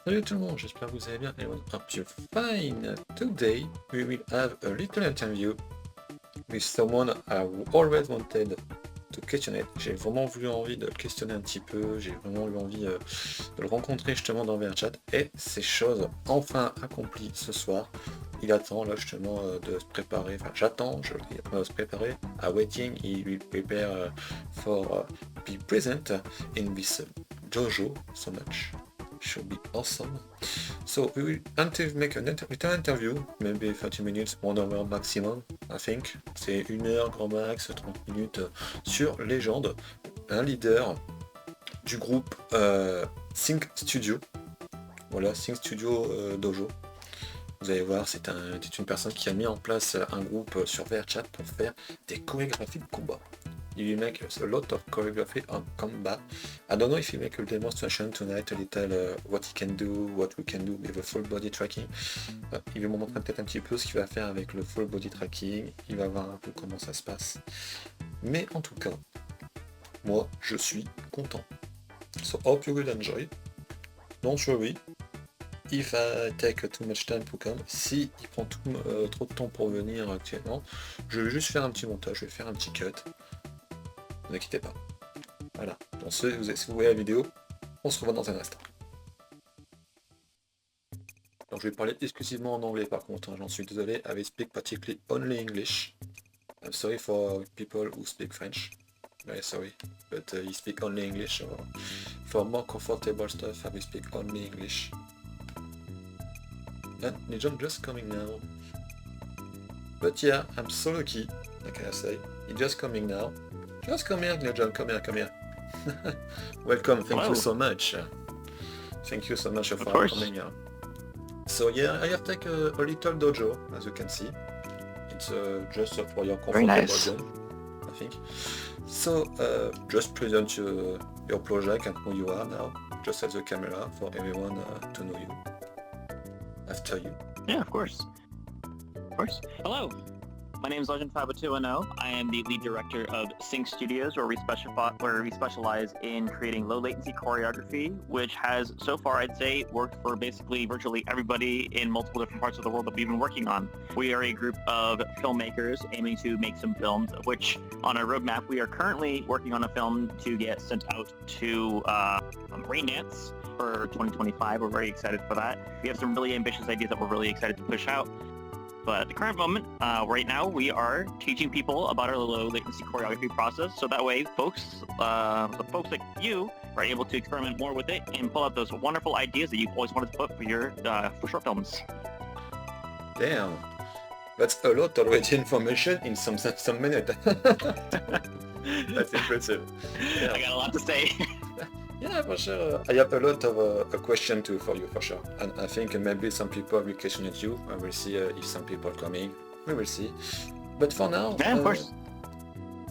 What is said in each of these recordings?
Salut tout le monde, j'espère que vous allez bien. Everyone hope you're fine. Today we will have a little interview with someone I always wanted to question it. J'ai vraiment voulu envie de le questionner un petit peu, j'ai vraiment eu envie de le rencontrer justement dans VRChat et c'est chose enfin accomplie ce soir. Il attend là justement de se préparer, enfin j'attends, je se préparer à waiting, he will prepare for be present in this dojo so much. Should be awesome. So we will make an interview, maybe 30 minutes, 1 hour maximum, I think. C'est 1 heure grand max, 30 minutes sur Legend, un leader du groupe SYNC Studio. Voilà, SYNC Studio Dojo. Vous allez voir, c'est une personne qui a mis en place un groupe sur VRChat pour faire des chorégraphies de combat. You make a lot of choreography on combat. I don't know if you make a demonstration tonight, a little what he can do, what we can do with the full body tracking. Il va me montrer peut-être un petit peu ce qu'il va faire avec le full body tracking. Il va voir un peu comment ça se passe. Mais en tout cas, moi, je suis content. So hope you will enjoy. Don't worry. If I take too much time to come, si il prend trop de temps pour venir actuellement, je vais juste faire un petit montage, je vais faire un petit cut. Ne vous inquiétez pas. Voilà. Donc, si vous voyez la vidéo, on se revoit dans un instant. Donc je vais parler exclusivement en anglais par contre, hein. J'en suis désolé. I will speak particularly only English. I'm sorry for people who speak French. Very sorry. But you speak only English. So for more comfortable stuff, I will speak only English. And Legend just coming now. But yeah, I'm so lucky, like I say. He's just coming now. Just come here, Legend, come here. Welcome, thank you so much. Thank you so much for coming here. So yeah, I have taken a little dojo, as you can see. It's just for your comfortable zone, I think. So just present your project and who you are now. Just at the camera for everyone to know you. After you. Yeah, of course. Hello. My name is Legend50210. I am the lead director of SYNC Studios, where we specialize in creating low latency choreography, which has so far, I'd say, worked for basically virtually everybody in multiple different parts of the world that we've been working on. We are a group of filmmakers aiming to make some films, which on our roadmap, we are currently working on a film to get sent out to Raindance for 2025. We're very excited for that. We have some really ambitious ideas that we're really excited to push out. But at the current moment, right now, we are teaching people about our low latency choreography process, so that way folks like you are able to experiment more with it and pull out those wonderful ideas that you've always wanted to put for your for short films. Damn, that's a lot already information in some minute. That's impressive. Yeah. I got a lot to say. Yeah, for sure. I have a lot of a question too for you, for sure. And I think maybe some people will question at you. I will see if some people are coming. We will see. But for now, yeah, of course.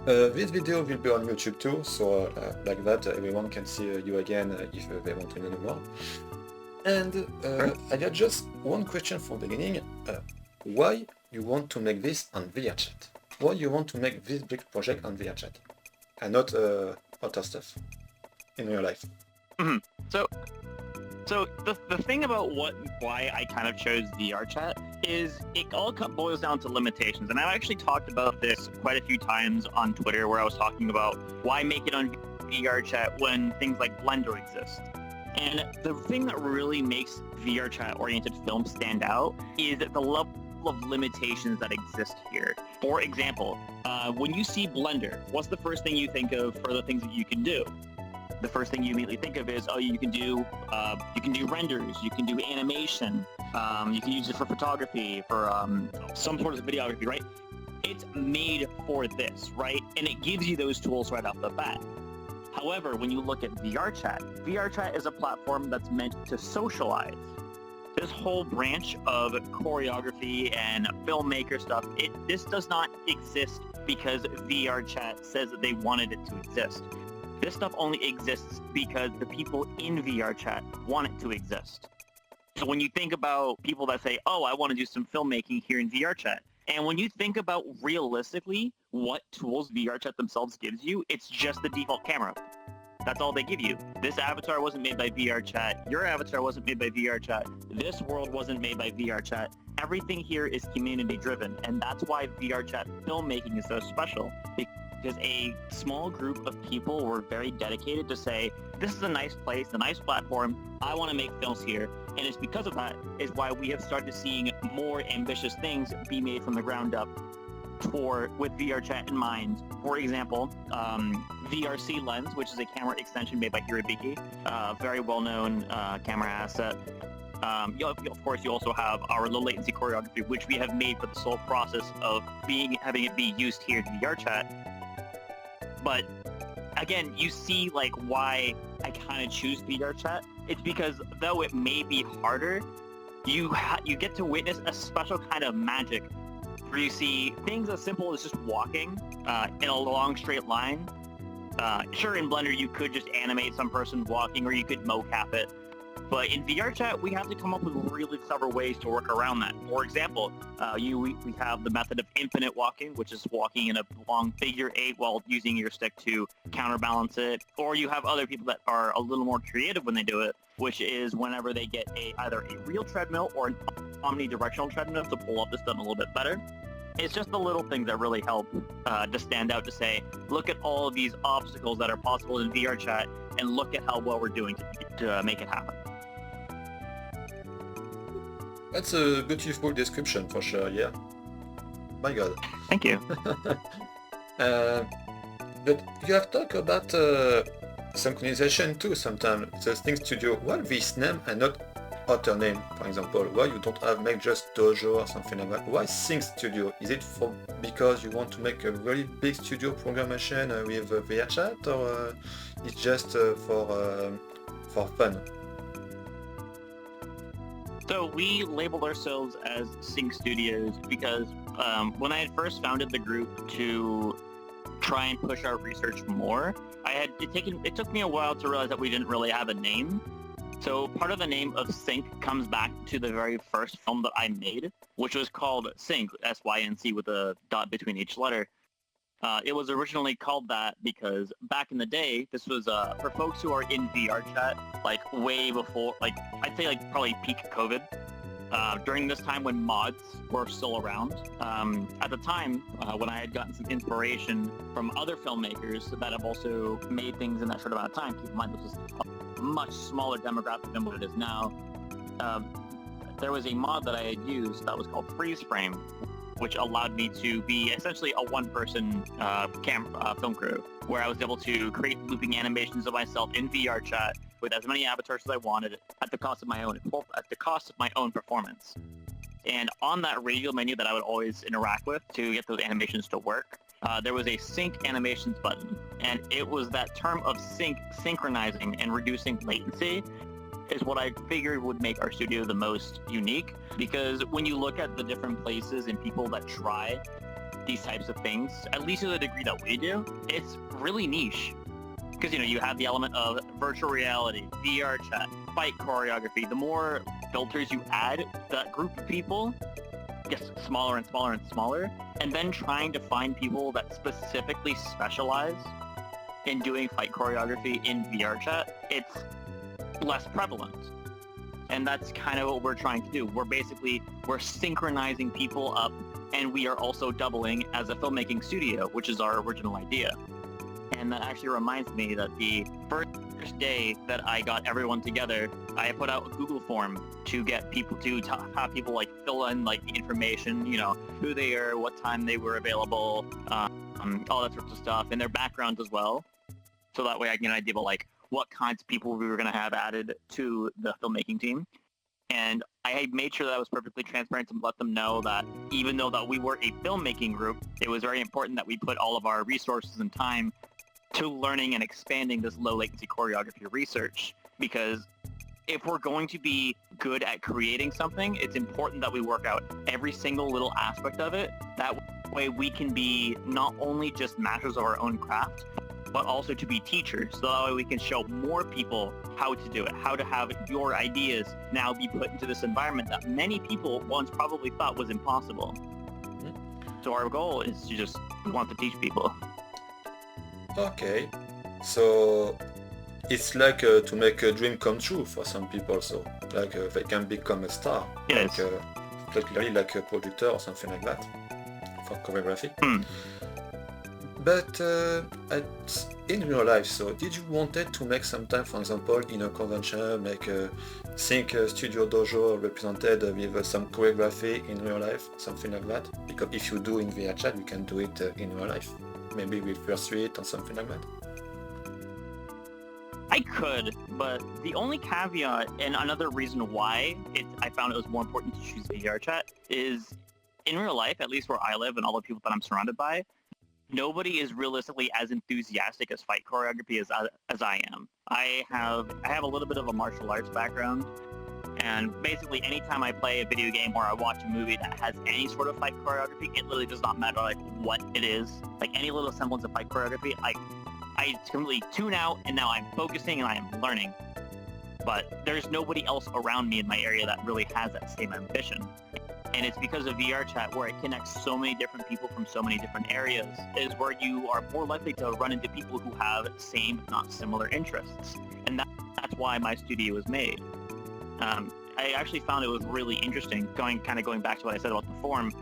This video will be on YouTube too, so like that everyone can see you again if they want to know more. And I got just one question for the beginning. Why you want to make this on VRChat? Why you want to make this big project on VRChat? And not other stuff in real life. Mm-hmm. So the thing about why I kind of chose VRChat is it all boils down to limitations. And I've actually talked about this quite a few times on Twitter, where I was talking about why make it on VRChat when things like Blender exist. And the thing that really makes VRChat oriented films stand out is the level of limitations that exist here. For example, when you see Blender, what's the first thing you think of for the things that you can do? The first thing you immediately think of is, oh, you can do renders, you can do animation, you can use it for photography, for some sort of videography, right? It's made for this, right? And it gives you those tools right off the bat. However, when you look at VRChat is a platform that's meant to socialize. This whole branch of choreography and filmmaker stuff, this does not exist because VRChat says that they wanted it to exist. This stuff only exists because the people in VRChat want it to exist. So when you think about people that say, oh, I want to do some filmmaking here in VRChat, and when you think about realistically what tools VRChat themselves gives you, it's just the default camera. That's all they give you. This avatar wasn't made by VRChat. Your avatar wasn't made by VRChat. This world wasn't made by VRChat. Everything here is community driven, and that's why VRChat filmmaking is so special. Because a small group of people were very dedicated to say, this is a nice place, a nice platform, I want to make films here. And it's because of that is why we have started seeing more ambitious things be made from the ground up with VRChat in mind. For example, VRC Lens, which is a camera extension made by Hirobiki, very well-known camera asset. Of course, you also have our low latency choreography, which we have made for the sole process of having it be used here in VRChat. But again, you see like why I kind of choose VRChat. It's because though it may be harder, you get to witness a special kind of magic where you see things as simple as just walking in a long straight line. Sure, in Blender you could just animate some person walking, or you could mocap it. But in VRChat, we have to come up with really clever ways to work around that. For example, we have the method of infinite walking, which is walking in a long figure 8 while using your stick to counterbalance it. Or you have other people that are a little more creative when they do it, which is whenever they get either a real treadmill or an omnidirectional treadmill to pull up this done a little bit better. It's just the little things that really help to stand out to say, look at all of these obstacles that are possible in VRChat, and look at how well we're doing to make it happen. That's a beautiful description for sure, yeah. My god. Thank you. But you have talked about synchronization too sometimes. The SYNC Studio, why this name and not other name, for example? Why you don't have make just Dojo or something like that? Why SYNC Studio? Is it because you want to make a really big studio programmation with VRChat, or it's just for fun? So we labeled ourselves as SYNC Studios because when I had first founded the group to try and push our research more, it took me a while to realize that we didn't really have a name. So part of the name of SYNC comes back to the very first film that I made, which was called SYNC, S-Y-N-C with a dot between each letter. It was originally called that because back in the day, this was for folks who are in VRChat, like way before, like I'd say like probably peak COVID. During this time when mods were still around. At the time, when I had gotten some inspiration from other filmmakers that have also made things in that short amount of time, keep in mind this was a much smaller demographic than what it is now, there was a mod that I had used that was called Freeze Frame, which allowed me to be essentially a one-person film crew, where I was able to create looping animations of myself in VRChat with as many avatars as I wanted at the cost of my own performance. And on that radial menu that I would always interact with to get those animations to work, there was a sync animations button, and it was that term of synchronizing and reducing latency is what I figured would make our studio the most unique, because when you look at the different places and people that try these types of things, at least to the degree that we do, it's really niche. Because, you have the element of virtual reality, VR chat, fight choreography. The more filters you add, that group of people gets smaller and smaller and smaller. And then trying to find people that specifically specialize in doing fight choreography in VR chat, it's less prevalent. And that's kind of what we're trying to do. We're synchronizing people up, and we are also doubling as a filmmaking studio, which is our original idea. And that actually reminds me that the first day that I got everyone together, I put out a Google form to get people to have people like fill in like the information, who they are, what time they were available, all that sorts of stuff, and their backgrounds as well. So that way I get an idea about like what kinds of people we were going to have added to the filmmaking team. And I made sure that I was perfectly transparent to let them know that even though that we were a filmmaking group, it was very important that we put all of our resources and time to learning and expanding this low latency choreography research. Because if we're going to be good at creating something, it's important that we work out every single little aspect of it. That way we can be not only just masters of our own craft, but also to be teachers. So that way we can show more people how to do it, how to have your ideas now be put into this environment that many people once probably thought was impossible. So our goal is to we want to teach people. Okay, so It's like to make a dream come true for some people, so like they can become a star, Yes. like really like a producer or something like that for choreography. Hmm. But in real life, so did you wanted to make sometime, for example, in a convention, make a SYNC Studio Dojo represented with some choreography in real life, something like that? Because if you do in VR chat, you can do it in real life, maybe with First Suite or something like that. I could, but the only caveat and another reason why I found it was more important to choose VR chat is in real life, at least where I live and all the people that I'm surrounded by, nobody is realistically as enthusiastic as fight choreography as I am. I have a little bit of a martial arts background, and basically anytime I play a video game or I watch a movie that has any sort of fight choreography, it literally does not matter like what it is. Like any little semblance of fight choreography, I completely tune out, and now I'm focusing and I am learning. But there's nobody else around me in my area that really has that same ambition. And it's because of VR chat, where it connects so many different people from so many different areas, is where you are more likely to run into people who have same, if not similar interests. And that's why my studio was made. I actually found it was really interesting, going back to what I said about the forum.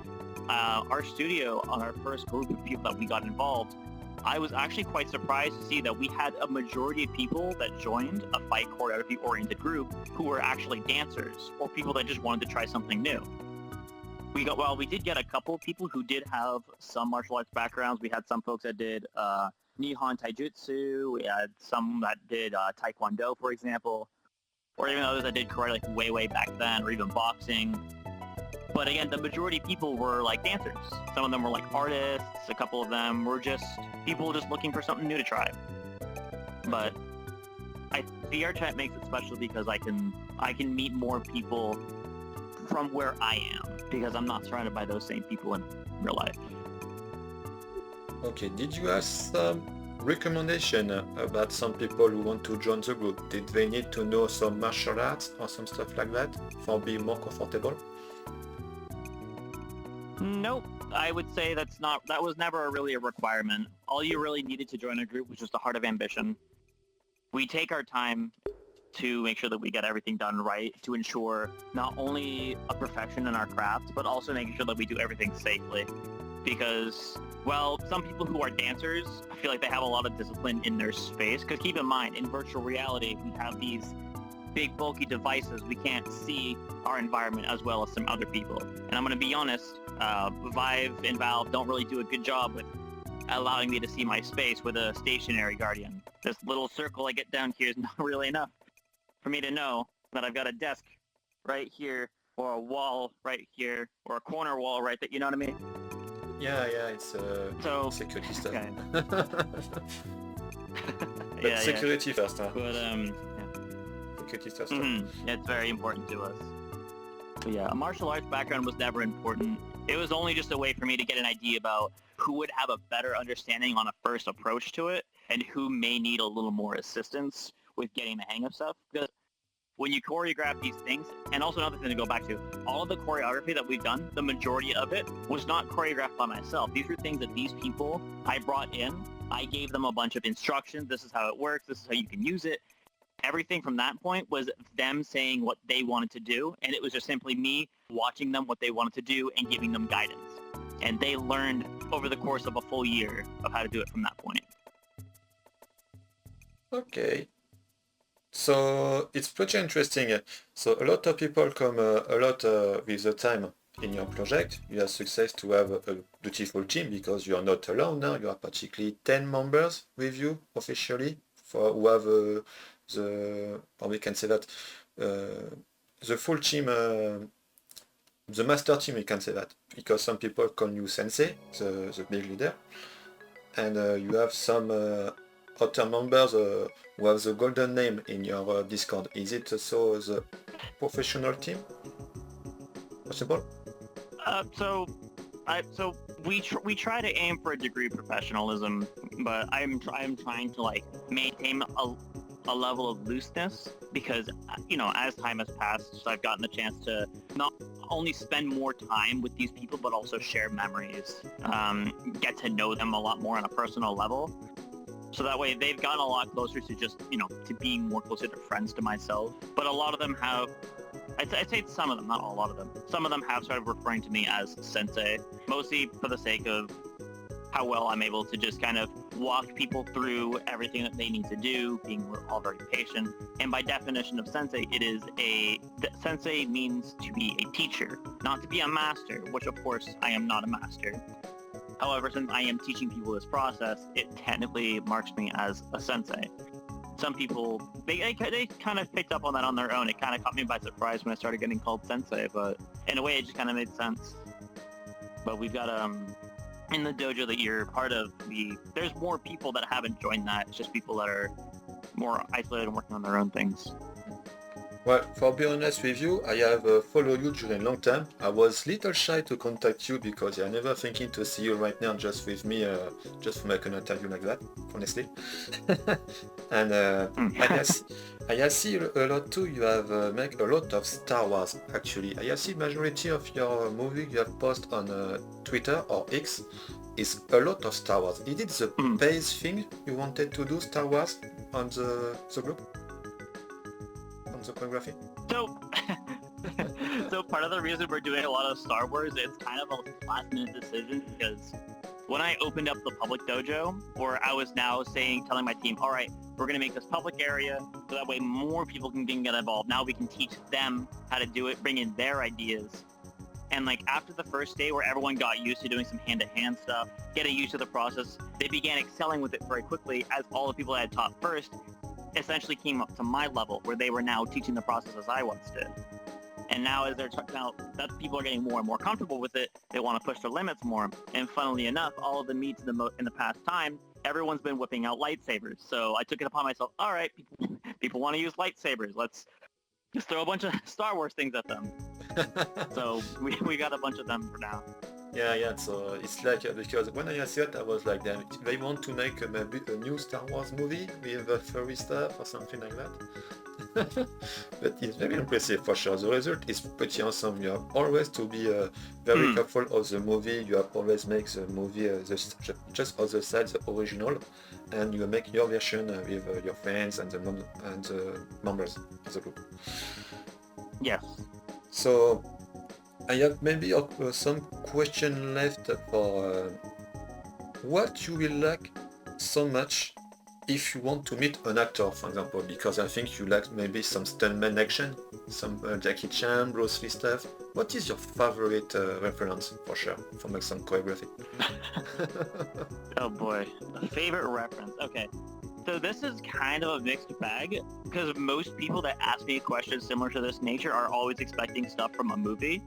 Our studio, on our first group of people that we got involved, I was actually quite surprised to see that we had a majority of people that joined a fight choreography-oriented group who were actually dancers, or people that just wanted to try something new. We did get a couple of people who did have some martial arts backgrounds. We had some folks that did Nihon Taijutsu. We had some that did Taekwondo, for example, or even others that did karate like way back then, or even boxing. But again, the majority of people were like dancers. Some of them were like artists. A couple of them were just people just looking for something new to try. But VR chat makes it special because I can meet more people from where I am, because I'm not surrounded by those same people in real life. Okay, did you have some recommendation about some people who want to join the group? Did they need to know some martial arts or some stuff like that for being more comfortable? Nope. I would say that was never really a requirement. All you really needed to join a group was just a heart of ambition. We take our time to make sure that we get everything done right, to ensure not only a perfection in our craft, but also making sure that we do everything safely. Because, well, some people who are dancers, I feel like they have a lot of discipline in their space. Because keep in mind, in virtual reality, we have these big bulky devices. We can't see our environment as well as some other people. And I'm going to be honest, Vive and Valve don't really do a good job with allowing me to see my space with a stationary guardian. This little circle I get down here is not really enough for me to know that I've got a desk right here, or a wall right here, or a corner wall right there, you know what I mean? Yeah, it's security stuff. Okay. But security first, huh? But, Security stuff. It's very important to us. But yeah, a martial arts background was never important. It was only just a way for me to get an idea about who would have a better understanding on a first approach to it, and who may need a little more assistance with getting the hang of stuff. Because when you choreograph these things, and also another thing to go back to, all of the choreography that we've done, the majority of it was not choreographed by myself. These were things that these people I brought in. I gave them a bunch of instructions. This is how it works. This is how you can use it. Everything from that point was them saying what they wanted to do, and it was just simply me watching them what they wanted to do and giving them guidance. And they learned over the course of a full year of how to do it from that point. Okay. So it's pretty interesting. So a lot of people come with the time in your project. You have success to have a beautiful team, because you are not alone now. You are particularly 10 members with you officially, for who have or we can say that the full team, the master team, we can say that, because some people call you sensei, the big leader, and you have some other members who have the golden name in your Discord. Is it also the professional team possible? So we try to aim for a degree of professionalism, but I'm trying to like maintain a level of looseness, because as time has passed, I've gotten the chance to not only spend more time with these people, but also share memories, get to know them a lot more on a personal level. So that way they've gotten a lot closer to just, to being more closer to friends to myself. But a lot of them have, I'd say some of them, not a lot of them. Some of them have started referring to me as sensei, mostly for the sake of how well I'm able to just kind of walk people through everything that they need to do, being all very patient. And by definition of sensei, sensei means to be a teacher, not to be a master, which of course I am not a master. However, since I am teaching people this process, it technically marks me as a sensei. Some people, they kind of picked up on that on their own. It kind of caught me by surprise when I started getting called sensei, but in a way it just kind of made sense. But we've got, in the dojo that you're part of, there's more people that haven't joined that. It's just people that are more isolated and working on their own things. Well, for being honest with you, I have followed you during a long time. I was little shy to contact you because I never thinking to see you right now just with me, just to make an interview like that, honestly. And I see a lot too. You have make a lot of Star Wars actually. I see majority of your movie you have posted on Twitter or X is a lot of Star Wars. Is it the base thing you wanted to do Star Wars on the group? The choreography? So part of the reason we're doing a lot of Star Wars, it's kind of a last minute decision because when I opened up the public dojo, or I was now telling my team, all right, we're going to make this public area so that way more people can get involved. Now we can teach them how to do it, bring in their ideas. And like after the first day where everyone got used to doing some hand-to-hand stuff, getting used to the process, they began excelling with it very quickly as all the people I had taught first essentially came up to my level where they were now teaching the process as I once did. And now as that people are getting more and more comfortable with it, they want to push their limits more. And funnily enough, all of the meets in the past time, everyone's been whipping out lightsabers. So I took it upon myself, all right, people want to use lightsabers. Let's just throw a bunch of Star Wars things at them. So we got a bunch of them for now. Yeah, so it's like, because when I saw it, I was like, they want to make maybe a new Star Wars movie with furry stuff or something like that. But it's very impressive for sure. The result is pretty awesome. You have always to be very careful of the movie. You have always make the movie just other side, the original, and you make your version with your friends and the members of the group. Yes. So I have maybe some question left for what you will like so much if you want to meet an actor, for example, because I think you like maybe some stuntman action, some Jackie Chan, Bruce Lee stuff. What is your favorite reference for sure for make some choreography? Oh boy, a favorite reference. Okay. So this is kind of a mixed bag because most people that ask me a question similar to this nature are always expecting stuff from a movie,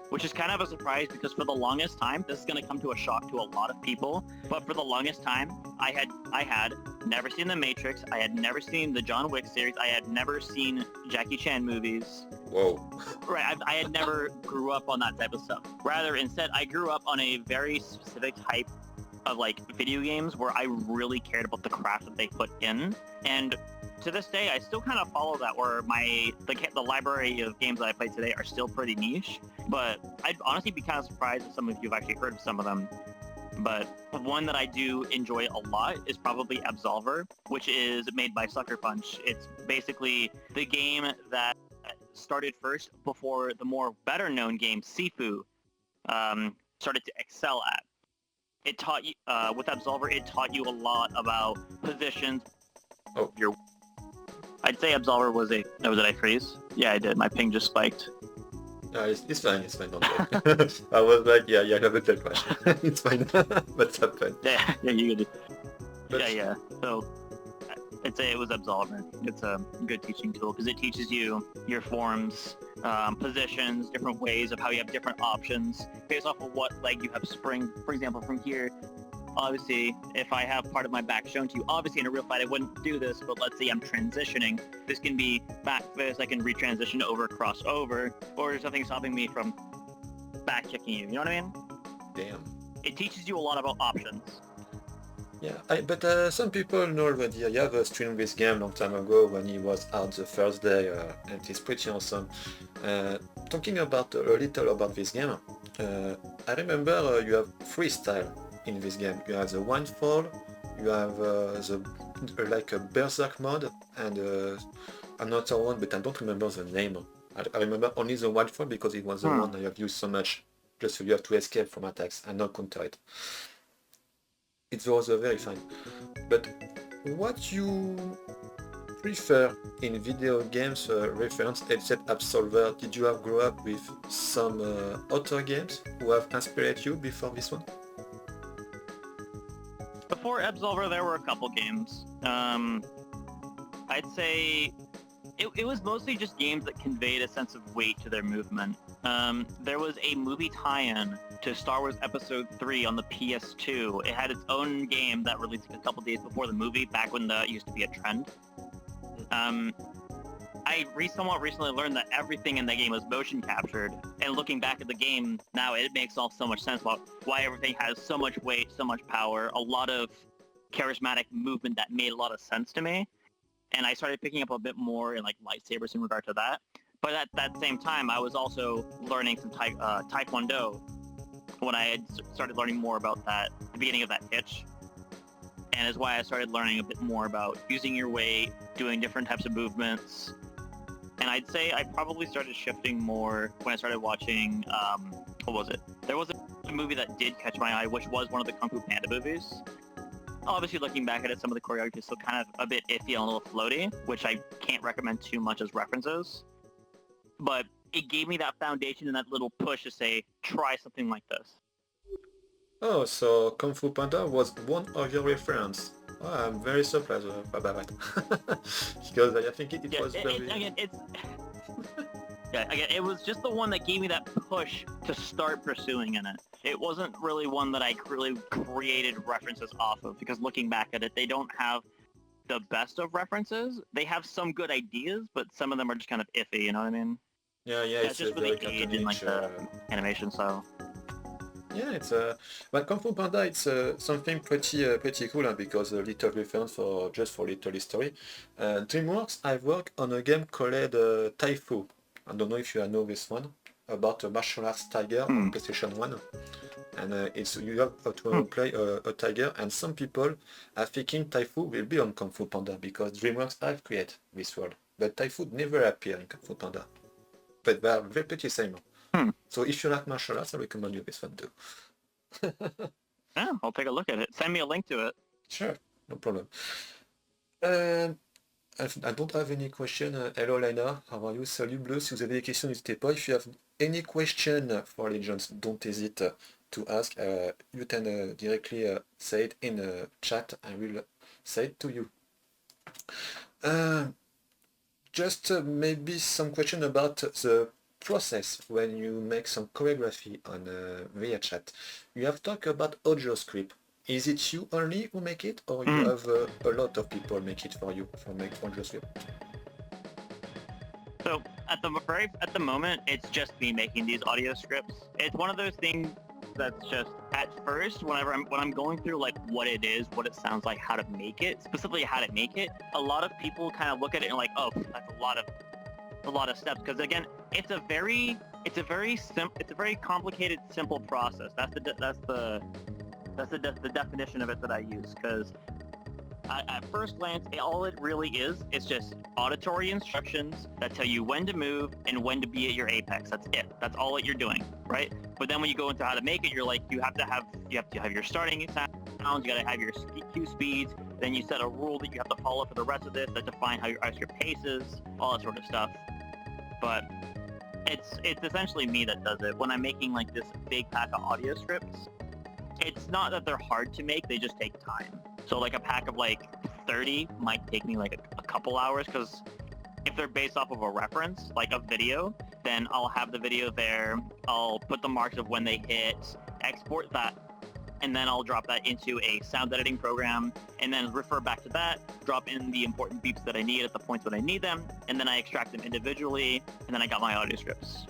which is kind of a surprise because for the longest time, this is going to come to a shock to a lot of people, but for the longest time, I had never seen The Matrix, I had never seen the John Wick series, I had never seen Jackie Chan movies. Whoa. Right, I had never grew up on that type of stuff. Rather, instead, I grew up on a very specific type of like video games where I really cared about the craft that they put in, and to this day I still kind of follow that where the library of games that I play today are still pretty niche, but I'd honestly be kind of surprised if some of you have actually heard of some of them. But one that I do enjoy a lot is probably Absolver, which is made by Sucker Punch. It's basically the game that started first before the more better known game Sifu started to excel at. It taught you, with Absolver, it taught you a lot about positions. Oh, I'd say Absolver was did I freeze? Yeah, I did. My ping just spiked. no, it's fine, don't worry. I was like, yeah, I have a tech crash. It's fine. What's happened? Yeah, you could. Yeah. So I'd say it was Absolver. It's a good teaching tool because it teaches you your forms, positions, different ways of how you have different options based off of what leg you have spring. For example, from here, obviously, if I have part of my back shown to you, obviously in a real fight I wouldn't do this, but let's say I'm transitioning. This can be back fist, I can retransition over, cross over, or there's nothing stopping me from back kicking you. You know what I mean? Damn. It teaches you a lot about options. Yeah, but some people know already. I have streamed this game a long time ago when he was out the first day, and it's pretty awesome. Talking about a little about this game, I remember you have freestyle in this game. You have the one fall, you have like a berserk mode and another one, but I don't remember the name. I remember only the white one because it was the one I have used so much. Just so you have to escape from attacks and not counter it. It was very fine. But what you prefer in video games reference except Absolver? Did you have grow up with some other games who have inspired you before this one? Before Absolver, there were a couple games. I'd say it was mostly just games that conveyed a sense of weight to their movement. There was a movie tie-in to Star Wars Episode 3 on the PS2. It had its own game that released a couple days before the movie, back when that used to be a trend. I somewhat recently learned that everything in that game was motion captured, and looking back at the game now, it makes all so much sense about why everything has so much weight, so much power, a lot of charismatic movement that made a lot of sense to me. And I started picking up a bit more in like lightsabers in regard to that. But at that same time, I was also learning some Taekwondo when I had started learning more about that, the beginning of that hitch. And is why I started learning a bit more about using your weight, doing different types of movements. And I'd say I probably started shifting more when I started watching, what was it? There was a movie that did catch my eye, which was one of the Kung Fu Panda movies. Obviously, looking back at it, some of the choreography is still kind of a bit iffy and a little floaty, which I can't recommend too much as references. But it gave me that foundation and that little push to say, try something like this. Oh, so Kung Fu Panda was one of your reference. Oh, I'm very surprised about that. Because I think it was very... Again, it was just the one that gave me that push to start pursuing in it. It wasn't really one that I really created references off of, because looking back at it, they don't have the best of references. They have some good ideas, but some of them are just kind of iffy, you know what I mean? Yeah, It's just very really aged in like the animation style. Yeah, it's but Kung Fu Panda, it's something pretty cool because a little reference for little history. DreamWorks, I've worked on a game called Taifu. I don't know if you know this one, about a martial arts tiger on PlayStation 1. And it's you have to play a tiger, and some people are thinking Taifu will be on Kung Fu Panda because DreamWorks have created this world. But Taifu never appeared in Kung Fu Panda. But they are very pretty same. So if you like martial arts, I recommend you this one too. Yeah, I'll take a look at it. Send me a link to it. Sure, no problem. I don't have any question. Hello Lina, how are you? Salut Bleu, si vous avez des questions, n'hésitez pas. If you have any question for Legends, don't hesitate to ask. You can directly say it in the chat. I will say it to you. Just maybe some question about the process when you make some choreography on via chat. You have talked about audio script. Is it you only who make it, or you have a lot of people make it for you for make audio script? So at the moment, it's just me making these audio scripts. It's one of those things that's just at first, when I'm going through like what it is, what it sounds like, how to make it, specifically how to make it. A lot of people kind of look at it and like, oh, that's a lot of steps, because again, it's a very complicated, simple process. That's the definition of it that I use, because at first glance, all it really is just auditory instructions that tell you when to move and when to be at your apex. That's it. That's all that you're doing, right? But then when you go into how to make it, you're like, you have to have your starting sounds, you gotta have your cue speeds, then you set a rule that you have to follow for the rest of this that define how your pace is, all that sort of stuff. But it's essentially me that does it. When I'm making like this big pack of audio scripts, it's not that they're hard to make, they just take time. So like a pack of like 30 might take me like a couple hours, because if they're based off of a reference, like a video, then I'll have the video there, I'll put the marks of when they hit, export that, and then I'll drop that into a sound editing program, and then refer back to that, drop in the important beeps that I need at the points when I need them, and then I extract them individually, and then I got my audio scripts.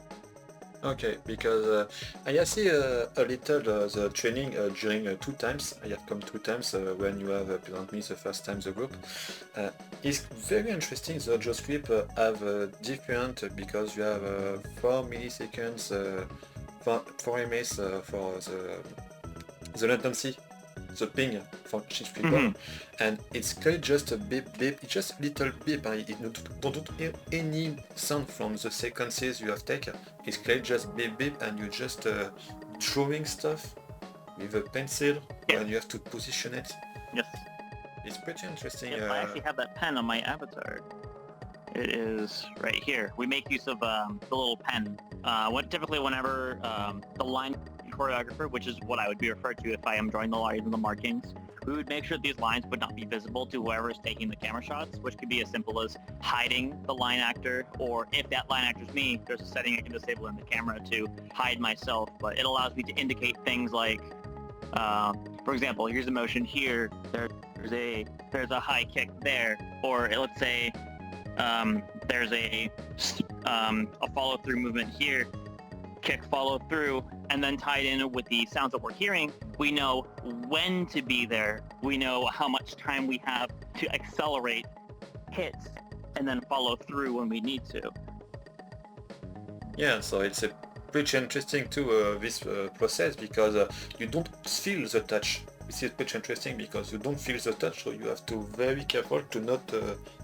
Okay, because I see a little the training during 2 times. I have come 2 times when you have presented me the first time the group. It's very interesting. The audio script have different because you have 4 milliseconds, 4 ms for the latency the ping for each people, and it's clearly just a beep beep. It's just a little beep. Don't hear any sound from the sequences you have taken. It's clearly just beep beep, and you just drawing stuff with a pencil, and you have to position it. Yes. It's pretty interesting. Yes, I actually have that pen on my avatar. It is right here. We make use of the little pen. Typically whenever the line choreographer, which is what I would be referred to if I am drawing the lines and the markings, we would make sure these lines would not be visible to whoever is taking the camera shots, which could be as simple as hiding the line actor, or if that line actor is me, there's a setting I can disable in the camera to hide myself, but it allows me to indicate things like, for example, here's a motion here, there's a high kick there, or let's say there's a follow-through movement here, kick follow through, and then tied in with the sounds that we're hearing, we know when to be there. We know how much time we have to accelerate hits and then follow through when we need to. Yeah, so it's a pretty interesting too, this process, because you don't feel the touch. This is pretty interesting because you don't feel the touch, so you have to be very careful to not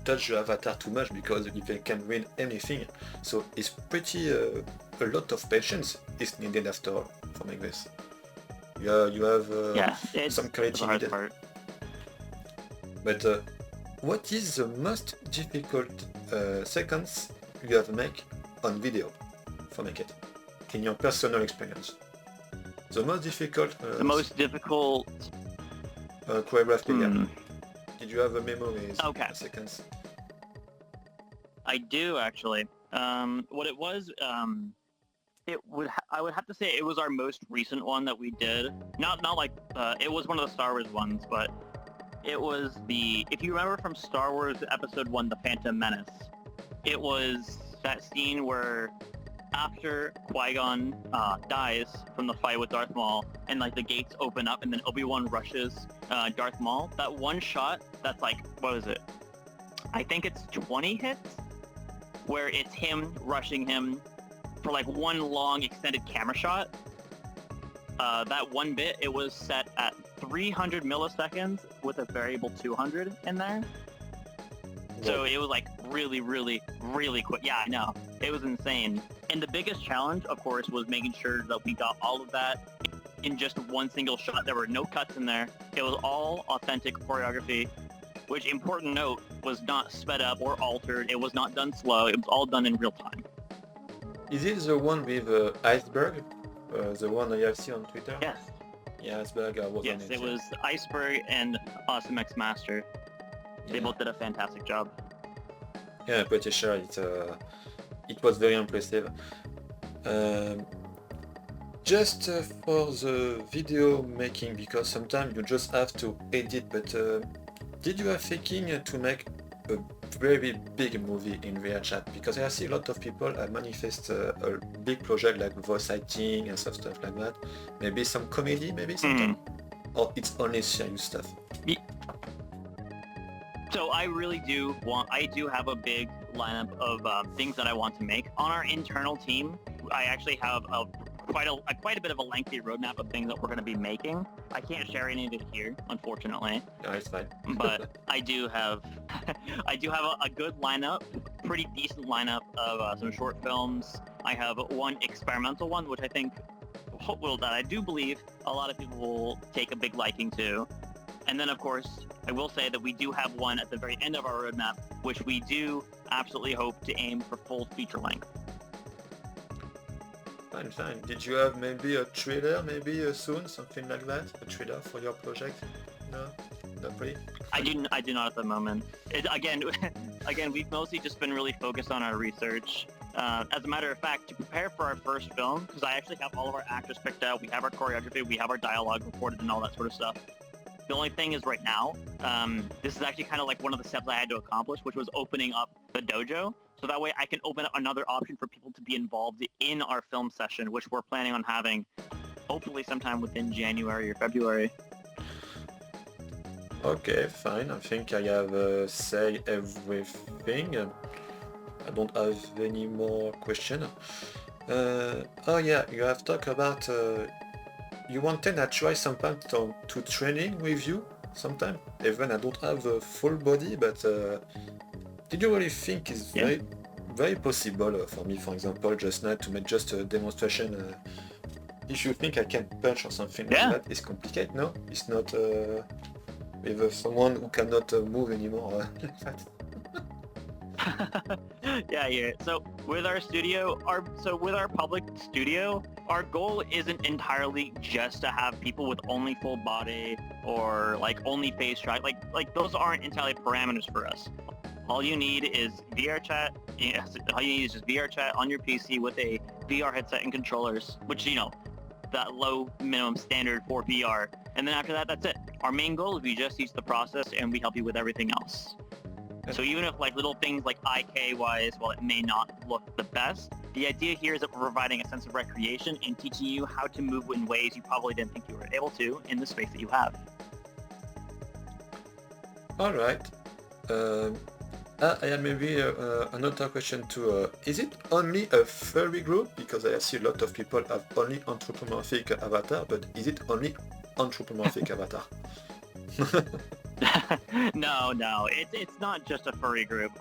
touch your avatar too much, because it can ruin anything. So it's pretty a lot of patience is needed after all for make this. You have some clarity needed. Part. But what is the most difficult sequence you have made on video for make it, in your personal experience? The most difficult... choreography, Did you have a memory? Okay. Seconds? I do, actually. What it was, I would have to say it was our most recent one that we did. Not like, it was one of the Star Wars ones, but it was if you remember from Star Wars Episode 1, The Phantom Menace, it was that scene where after Qui-Gon dies from the fight with Darth Maul, and like the gates open up and then Obi-Wan rushes Darth Maul, that one shot that's like, what is it? I think it's 20 hits, where it's him rushing him for like one long extended camera shot. That one bit, it was set at 300 milliseconds with a variable 200 in there. So it was like really, really, really quick. Yeah, I know. It was insane. And the biggest challenge, of course, was making sure that we got all of that in just one single shot. There were no cuts in there. It was all authentic choreography, which, important note, was not sped up or altered. It was not done slow. It was all done in real time. Is it the one with Iceberg? The one I have seen on Twitter? Yes. Yeah, Iceberg was on it. Yes, it was Iceberg and Awesome X Master. They both did a fantastic job. Yeah, I'm pretty sure it was very impressive. Just for the video making, because sometimes you just have to edit, but did you have thinking to make a very big movie in VR chat? Because I see a lot of people manifest a big project like voice acting and stuff like that. Maybe some comedy, maybe something? Or it's only serious stuff? So I really do have a big lineup of things that I want to make. On our internal team, I actually have quite a bit of a lengthy roadmap of things that we're going to be making. I can't share any of it here, unfortunately. No, it's fine. But I do have a good lineup, pretty decent lineup of some short films. I have one experimental one, which I think, that I do believe a lot of people will take a big liking to. And then, of course, I will say that we do have one at the very end of our roadmap, which we do absolutely hope to aim for full feature length. Fine. Did you have maybe a trailer, soon, something like that? A trailer for your project? No? Not really? I do not at the moment. Again, we've mostly just been really focused on our research. As a matter of fact, to prepare for our first film, because I actually have all of our actors picked out, we have our choreography, we have our dialogue recorded and all that sort of stuff. The only thing is right now, this is actually kind of like one of the steps I had to accomplish, which was opening up the dojo. So that way I can open up another option for people to be involved in our film session, which we're planning on having hopefully sometime within January or February. Okay, fine. I think I have said everything. I don't have any more questions. Oh yeah, you have talked about you wanted I try sometimes to training with you sometime. Even I don't have a full body, but did you really think it's very possible for me, for example, just now to make just a demonstration? If you think I can punch or something like that, it's complicated. No, it's not with someone who cannot move anymore like that. Yeah. So with our studio, with our public studio, our goal isn't entirely just to have people with only full body or like only face track. Like those aren't entirely parameters for us. All you need is VR chat. Yes, all you need is just VR chat on your PC with a VR headset and controllers, which that low minimum standard for VR. And then after that, that's it. Our main goal is we just teach the process and we help you with everything else. So even if like little things like IK wise, while it may not look the best, the idea here is that we're providing a sense of recreation and teaching you how to move in ways you probably didn't think you were able to in the space that you have. All right. I have maybe another question too. Is it only a furry group? Because I see a lot of people have only anthropomorphic avatar, but is it only anthropomorphic avatar? No, it's not just a furry group.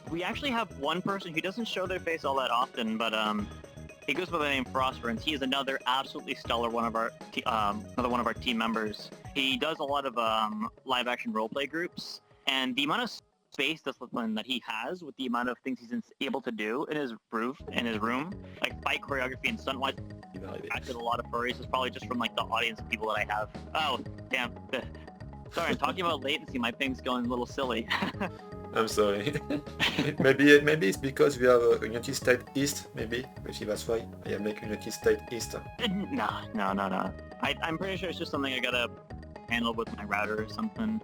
We actually have one person who doesn't show their face all that often, but he goes by the name Frostburns. He is another absolutely stellar another one of our team members. He does a lot of live action roleplay groups, and the amount of space discipline that he has with the amount of things he's able to do in his room, like fight choreography and stunt-wise, acted a lot of furries is probably just from like the audience of people that I have. Oh, damn. Sorry, I'm talking about latency. My ping's going a little silly. I'm sorry. maybe it's because we have a United States East, maybe that's why I make United States East. No. I'm pretty sure it's just something I gotta handle with my router or something.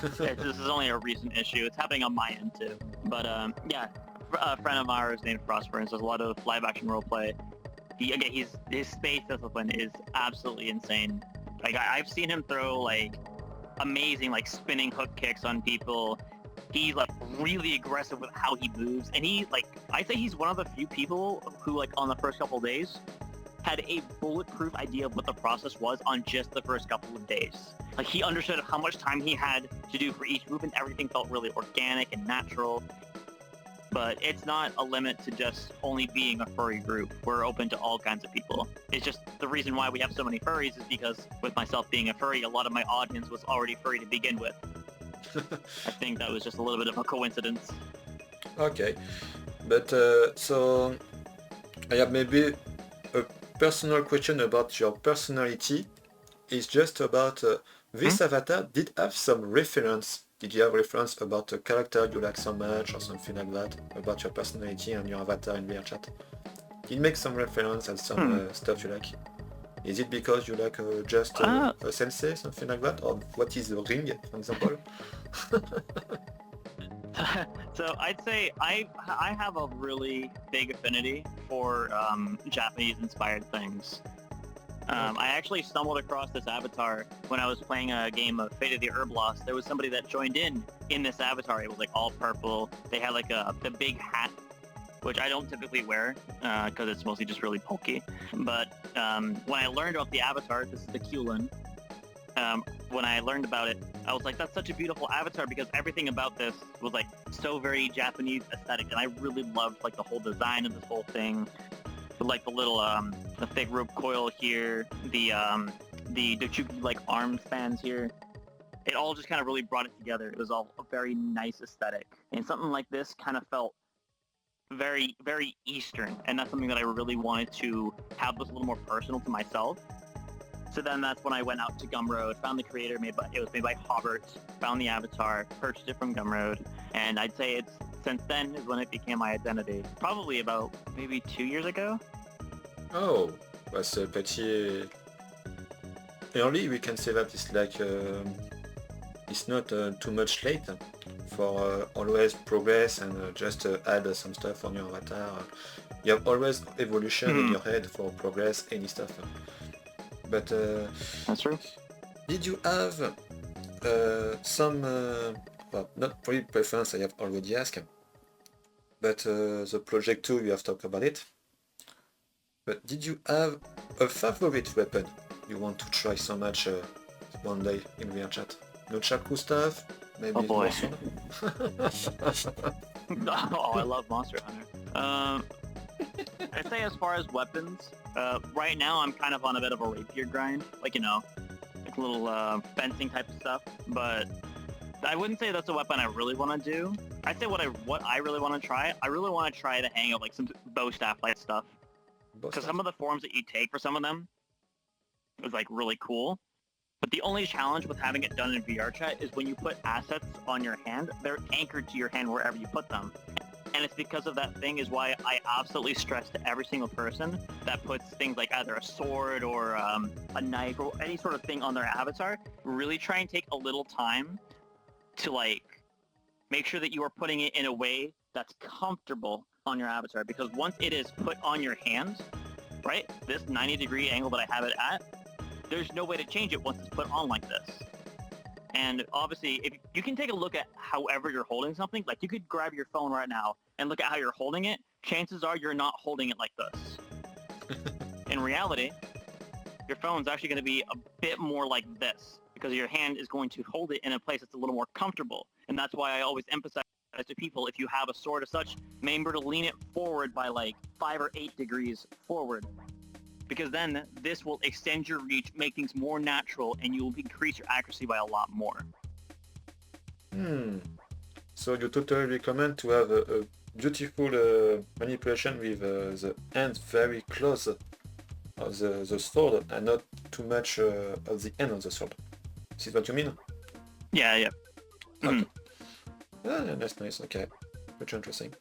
This is only a recent issue. It's happening on my end too. But a friend of ours named Frostburns does a lot of live action roleplay. His space discipline is absolutely insane. Like I've seen him throw like amazing like spinning hook kicks on people. He's like really aggressive with how he moves, and I'd say he's one of the few people who like on the first couple of days had a bulletproof idea of what the process was on just the first couple of days. Like he understood how much time he had to do for each movement. Everything felt really organic and natural. But it's not a limit to just only being a furry group. We're open to all kinds of people. It's just the reason why we have so many furries is because with myself being a furry, a lot of my audience was already furry to begin with. I think that was just a little bit of a coincidence. Okay, but so I have maybe a personal question about your personality. It's just about this avatar did have some reference. Did you have reference about a character you like so much or something like that about your personality and your avatar in VRChat? Did it make some reference and some stuff you like? Is it because you like just a sensei, something like that? Or what is the ring, for example? So I'd say I have a really big affinity for Japanese-inspired things. I actually stumbled across this avatar when I was playing a game of Fate of the Herb Lost. There was somebody that joined in this avatar. It was like all purple. They had like the big hat, which I don't typically wear because it's mostly just really bulky. But when I learned about the avatar, this is the Kulin. When I learned about it, I was like, that's such a beautiful avatar because everything about this was like so very Japanese aesthetic, and I really loved like the whole design of this whole thing. With like the little the thick rope coil here, the Dochuki like arm spans here. It all just kind of really brought it together. It was all a very nice aesthetic, and something like this kind of felt very, very Eastern, and that's something that I really wanted to have was a little more personal to myself. So then that's when I went out to Gumroad, found the creator, it was made by Hobart, found the avatar, purchased it from Gumroad, and I'd say since then is when it became my identity. Probably about maybe 2 years ago. Oh, that's pretty early. We can say that it's like it's not too much late for always progress and just add some stuff on your avatar. You have always evolution in your head for progress, any stuff. But that's true. Did you have some, well, not really preference, I have already asked, but the project 2, you have talked about it. But did you have a favorite weapon you want to try so much one day in VR chat? Nunchaku stuff? Maybe Oh boy. Oh, I love Monster Hunter. I'd say as far as weapons, right now I'm kind of on a bit of a rapier grind, like, you know, like a little fencing type of stuff, but I wouldn't say that's a weapon I really want to do. I'd say what I really want to try, I really want to try the hang of like some bow staff like stuff. Because some of the forms that you take for some of them is like really cool. But the only challenge with having it done in VR chat is when you put assets on your hand, they're anchored to your hand wherever you put them. And it's because of that thing is why I absolutely stress to every single person that puts things like either a sword or a knife or any sort of thing on their avatar, really try and take a little time to like make sure that you are putting it in a way that's comfortable on your avatar. Because once it is put on your hand, right, this 90-degree angle that I have it at, there's no way to change it once it's put on like this. And obviously, if you can take a look at however you're holding something, like you could grab your phone right now and look at how you're holding it, chances are you're not holding it like this. In reality, your phone's actually going to be a bit more like this because your hand is going to hold it in a place that's a little more comfortable. And that's why I always emphasize to people, if you have a sword as such, remember to lean it forward by like 5 or 8 degrees forward. Because then this will extend your reach, make things more natural, and you will increase your accuracy by a lot more. So you totally recommend to have a beautiful manipulation with the hand very close of the sword and not too much of the end of the sword. Is this what you mean? Yeah. Okay. Yeah, that's nice, okay. Very interesting.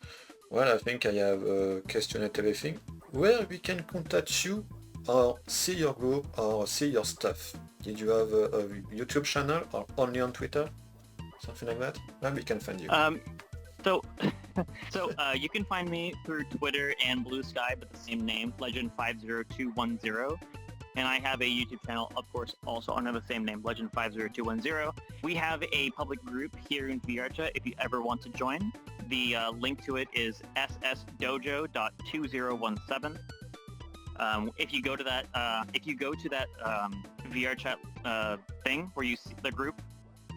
Well, I think I have questioned everything. Where we can contact you or see your group or see your stuff? Did you have a YouTube channel or only on Twitter? Something like that? Where we can find you? So you can find me through Twitter and Blue Sky, but the same name, Legend50210. And I have a YouTube channel, of course, also under the same name, Legend50210. We have a public group here in VRChat if you ever want to join. The link to it is ssdojo.2017. If you go to that, VRChat thing where you see the group,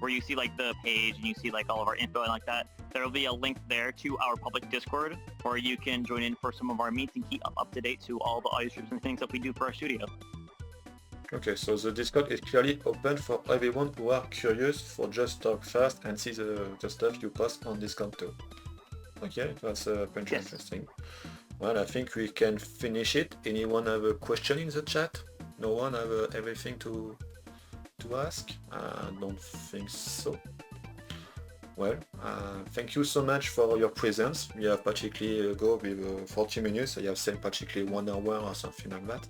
where you see like the page and you see like all of our info and like that, there will be a link there to our public Discord, where you can join in for some of our meets and keep up to date to all the audio streams and things that we do for our studio. Okay, so the Discord is clearly open for everyone who are curious for just talk fast and see the stuff you post on Discord too. Okay, that's pretty interesting. Well, I think we can finish it. Anyone have a question in the chat? No one have everything to ask? I don't think so. Well, thank you so much for your presence. We have particularly go with 40 minutes. I have said particularly 1 hour or something like that.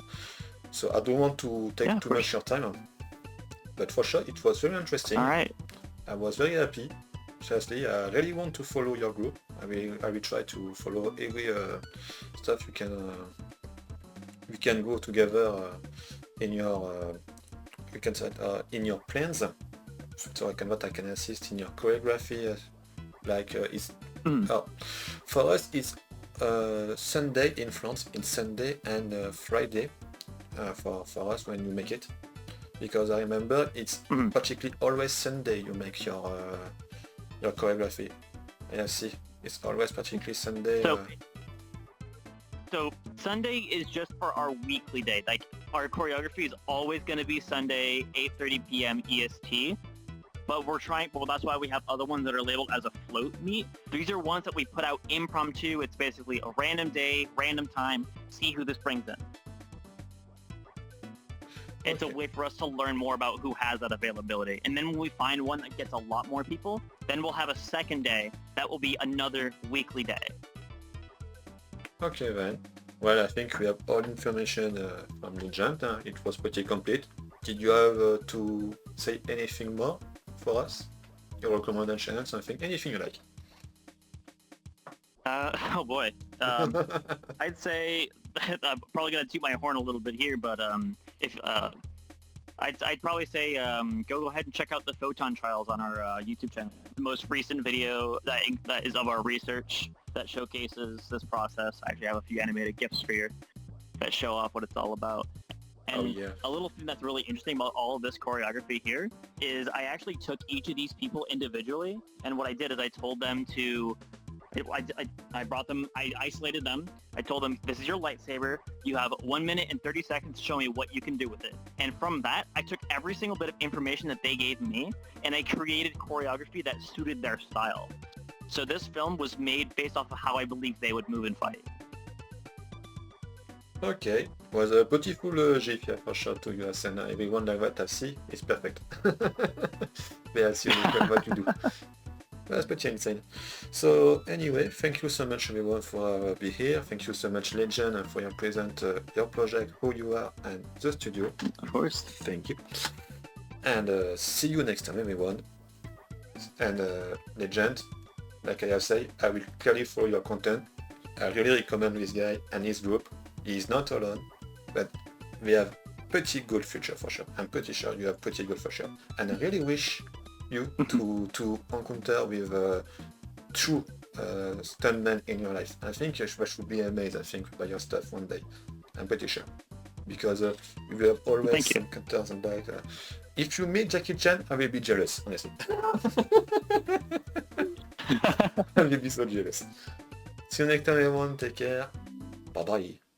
So I don't want to take too much your time. But for sure, it was very interesting. All right. I was very happy. Seriously, I really want to follow your group. I will try to follow every stuff we can go together in your in your plans. So I can assist in your choreography. For us, it's Sunday in France. It's Sunday and Friday for us when you make it, because I remember it's particularly always Sunday you make your choreography. Yeah, see, it's always particularly Sunday. So Sunday is just for our weekly day. Like, our choreography is always going to be Sunday, 8:30 p.m. EST. But that's why we have other ones that are labeled as a float meet. These are ones that we put out impromptu. It's basically a random day, random time, see who this brings in. It's a way for us to learn more about who has that availability. And then when we find one that gets a lot more people, then we'll have a second day that will be another weekly day. Okay then. Well, I think we have all information from Legend. It was pretty complete. Did you have to say anything more for us? Your recommendation, something, anything you like? Oh boy. I'd say I'm probably gonna toot my horn a little bit here, but I'd probably say go ahead and check out the photon trials on our YouTube channel. The most recent video that is of our research that showcases this process. I actually have a few animated GIFs for you that show off what it's all about. And Oh, yeah. a little thing that's really interesting about all of this choreography here is I actually took each of these people individually, and what I did is I told them to, I brought them, I isolated them, I told them, this is your lightsaber, you have 1 minute and 30 seconds to show me what you can do with it. And from that, I took every single bit of information that they gave me, and I created choreography that suited their style. So this film was made based off of how I believe they would move and fight. Okay, was a beautiful GIF, yeah, for sure, to us, and everyone like what I see is perfect. They are seeing what you do. That's pretty insane. So anyway, thank you so much everyone for being here. Thank you so much Legend for your present, your project, who you are, and the studio. Of course. Thank you. And see you next time everyone. And Legend, like I have said, I will clearly follow your content. I really recommend this guy and his group. He is not alone, but we have pretty good future for sure. I'm pretty sure you have pretty good for sure. And I really wish you to encounter with true stuntmen in your life. I think you should be amazed, I think, by your stuff one day. I'm pretty sure. Because you have always some cutters and like... if you meet Jackie Chan, I will be jealous, honestly. I will be so jealous. See you next time everyone, take care. Bye bye.